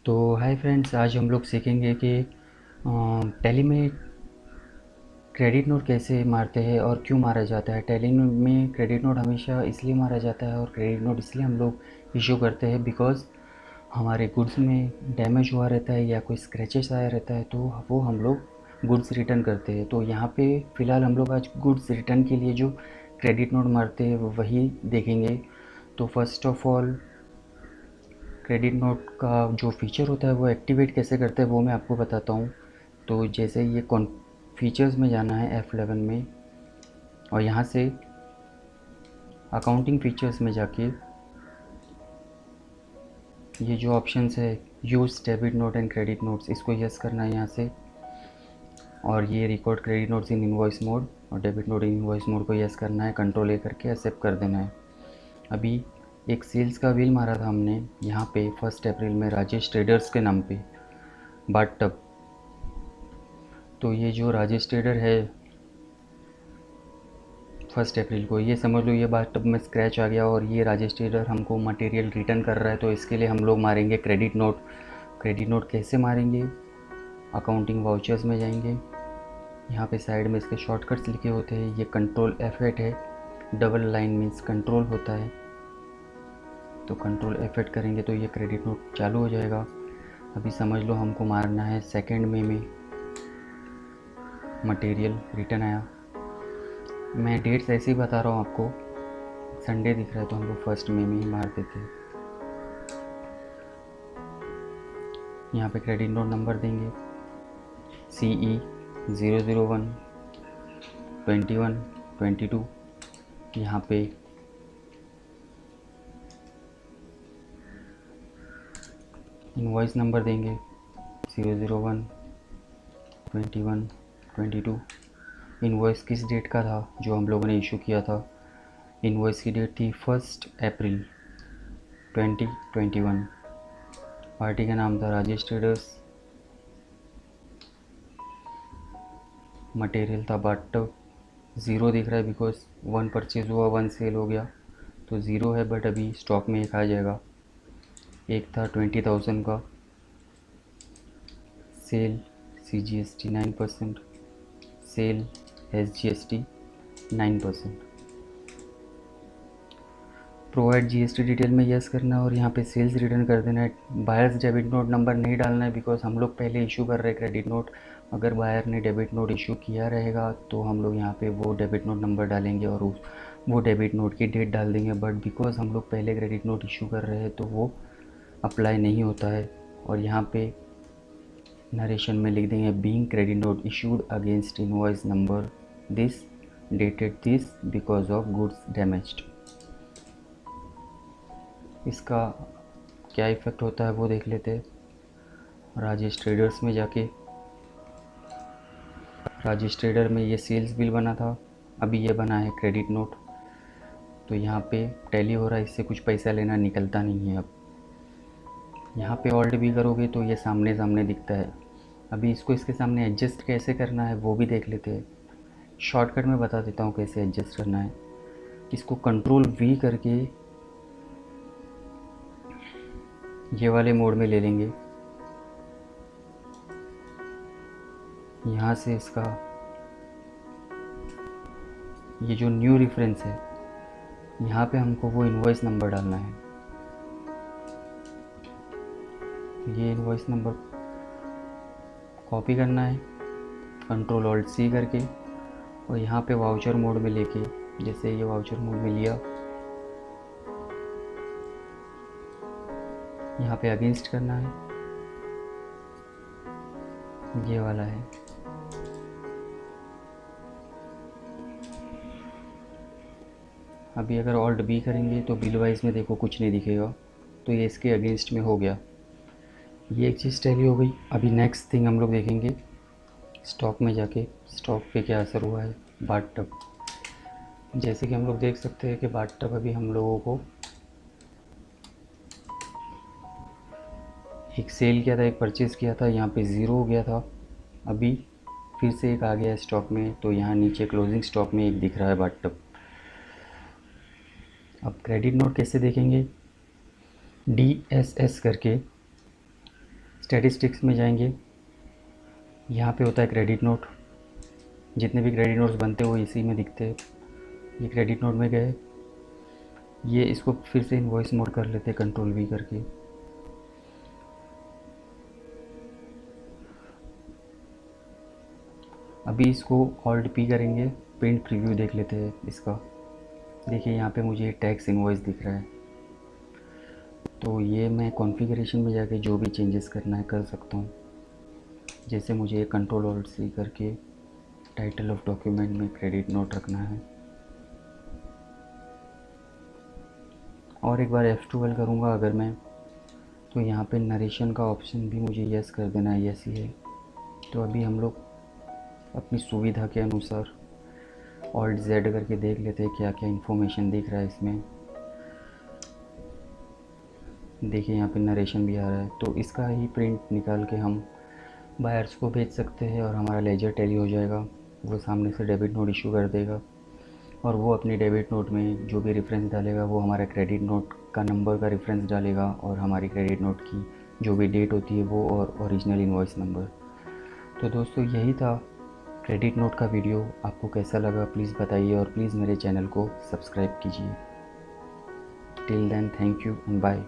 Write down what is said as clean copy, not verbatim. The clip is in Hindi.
तो हाय फ्रेंड्स, आज हम लोग सीखेंगे कि टैली में क्रेडिट नोट कैसे मारते हैं और क्यों मारा जाता है। टैली में क्रेडिट नोट हमेशा इसलिए मारा जाता है और क्रेडिट नोट इसलिए हम लोग इशू करते हैं बिकॉज़ हमारे गुड्स में डैमेज हुआ रहता है या कोई स्क्रैचेस आया रहता है, तो वो हम लोग गुड्स रिटर्न करते हैं। तो यहाँ पे फ़िलहाल हम लोग आज गुड्स रिटर्न के लिए जो क्रेडिट नोट मारते हैं वो वही देखेंगे। तो first of all, credit note का जो फ़ीचर होता है वो एक्टिवेट कैसे करते हैं वो मैं आपको बताता हूँ। तो जैसे ये कौन फीचर्स में जाना है F11 में, और यहाँ से अकाउंटिंग फ़ीचर्स में जाके ये जो ऑप्शंस है use debit note and credit notes, इसको यस करना है यहाँ से। और ये record credit notes in invoice mode और debit note in invoice mode को यस करना है, कंट्रोल ए करके एक्सेप्ट कर देना है। अभी एक सेल्स का बिल मारा था हमने यहाँ पे 1 अप्रैल में राजेश ट्रेडर्स के नाम पे, बाट टब। तो ये जो राजेश ट्रेडर है 1 अप्रैल को, ये समझ लो ये बात टब में स्क्रैच आ गया और ये राजेश ट्रेडर हमको मटेरियल रिटर्न कर रहा है, तो इसके लिए हम लोग मारेंगे क्रेडिट नोट। क्रेडिट नोट कैसे मारेंगे? अकाउंटिंग वाउचर्स में जाएंगे, यहाँ पे साइड में इसके शॉर्टकट्स लिखे होते हैं। ये कंट्रोल F8 है, डबल लाइन मीन्स कंट्रोल होता है, तो कंट्रोल F8 करेंगे तो ये क्रेडिट नोट चालू हो जाएगा। अभी समझ लो हमको मारना है 2 मई में मटेरियल रिटर्न आया। मैं डेट्स ऐसे ही बता रहा हूँ आपको, संडे दिख रहा है तो हम लोग 1 मई में ही मार देते हैं। यहाँ पे क्रेडिट नोट नंबर देंगे CE 001 21 22। यहाँ पे इनवॉइस नंबर देंगे 001 21 22। इनवॉइस किस डेट का था जो हम लोगों ने इशू किया था? इनवॉइस की डेट थी 1 अप्रैल 2021। पार्टी का नाम था राजेश ट्रेडर्स, मटेरियल था बाट। ज़ीरो दिख रहा है बिकॉज 1 परचेज़ हुआ 1 सेल हो गया, तो ज़ीरो है, बट अभी स्टॉक में एक आ जाएगा। एक था 20,000 का sale, CGST 9%, sale SGST 9%। Provide GST detail में यस करना है और यहाँ पे सेल्स रिटर्न कर देना है। बायर्स डेबिट नोट नंबर नहीं डालना है बिकॉज हम लोग पहले इशू कर रहे हैं क्रेडिट नोट। अगर बायर ने डेबिट नोट इशू किया रहेगा तो हम लोग यहाँ पे वो डेबिट नोट नंबर डालेंगे और वो डेबिट नोट की डेट डाल देंगे, बट बिकॉज हम लोग पहले क्रेडिट नोट इशू कर रहे हैं तो वो अप्लाई नहीं होता है। और यहाँ पे नरेशन में लिख देंगे being credit note issued against invoice number this dated this because of goods damaged. इसका क्या इफ़ेक्ट होता है वो देख लेते हैं। राजेश ट्रेडर्स में जाके, राजेश ट्रेडर में ये सेल्स बिल बना था, अभी ये बना है क्रेडिट नोट। तो यहाँ पे टैली हो रहा है, इससे कुछ पैसा लेना निकलता नहीं है। अब यहाँ पे ऑल्ट भी करोगे तो ये सामने सामने दिखता है। अभी इसको इसके सामने एडजस्ट कैसे करना है वो भी देख लेते हैं। शॉर्टकट में बता देता हूँ कैसे एडजस्ट करना है। इसको कंट्रोल V करके ये वाले मोड में ले लेंगे। यहाँ से इसका ये जो न्यू रेफरेंस है, यहाँ पे हमको वो इनवॉइस नंबर डालना है। ये इनवॉइस नंबर कॉपी करना है, कंट्रोल ऑल्ट C करके, और यहाँ पे वाउचर मोड में लेके, जैसे ये वाउचर मोड में लिया, यहाँ पे अगेंस्ट करना है, ये वाला है। अभी अगर ऑल्ट B करेंगे तो बिल वाइज में देखो कुछ नहीं दिखेगा, तो ये इसके अगेंस्ट में हो गया। ये एक चीज़ टैली हो गई। अभी नेक्स्ट थिंग हम लोग देखेंगे स्टॉक में जाके, स्टॉक पे क्या असर हुआ है बाट टब। जैसे कि हम लोग देख सकते हैं कि बाट टब अभी हम लोगों को एक सेल किया था, एक परचेज़ किया था, यहाँ पे ज़ीरो हो गया था, अभी फिर से एक आ गया है स्टॉक में, तो यहाँ नीचे क्लोजिंग स्टॉक में एक दिख रहा है बाट टब। अब क्रेडिट नोट कैसे देखेंगे? DSS करके स्टैटिस्टिक्स में जाएंगे, यहाँ पे होता है क्रेडिट नोट। जितने भी क्रेडिट नोट्स बनते हैं वो इसी में दिखते हैं। ये क्रेडिट नोट में गए, ये इसको फिर से इनवॉइस मोड कर लेते हैं कंट्रोल वी करके। अभी इसको ऑल्ट पी करेंगे, प्रिंट प्रीव्यू देख लेते हैं इसका। देखिए यहाँ पे मुझे टैक्स इनवॉइस दिख रहा है। तो ये मैं कॉन्फ़िगरेशन में जाके जो भी चेंजेस करना है कर सकता हूँ। जैसे मुझे कंट्रोल ऑल्ट सी करके टाइटल ऑफ डॉक्यूमेंट में क्रेडिट नोट रखना है, और एक बार F12 करूँगा अगर मैं, तो यहाँ पे नरेशन का ऑप्शन भी मुझे यस कर देना है, यस ही है। तो अभी हम लोग अपनी सुविधा के अनुसार ऑल्ट Z करके देख लेते हैं क्या क्या इन्फॉर्मेशन दिख रहा है इसमें। देखिए यहाँ पे नरेशन भी आ रहा है, तो इसका ही प्रिंट निकाल के हम बायर्स को भेज सकते हैं और हमारा लेजर टैली हो जाएगा। वो सामने से डेबिट नोट इशू कर देगा और वो अपनी डेबिट नोट में जो भी रेफरेंस डालेगा वो हमारा क्रेडिट नोट का नंबर का रेफरेंस डालेगा, और हमारी क्रेडिट नोट की जो भी डेट होती है वो और ओरिजिनल इनवॉइस नंबर। तो दोस्तों यही था क्रेडिट नोट का वीडियो। आपको कैसा लगा प्लीज़ बताइए, और प्लीज़ मेरे चैनल को सब्सक्राइब कीजिए। Till then thank you and bye.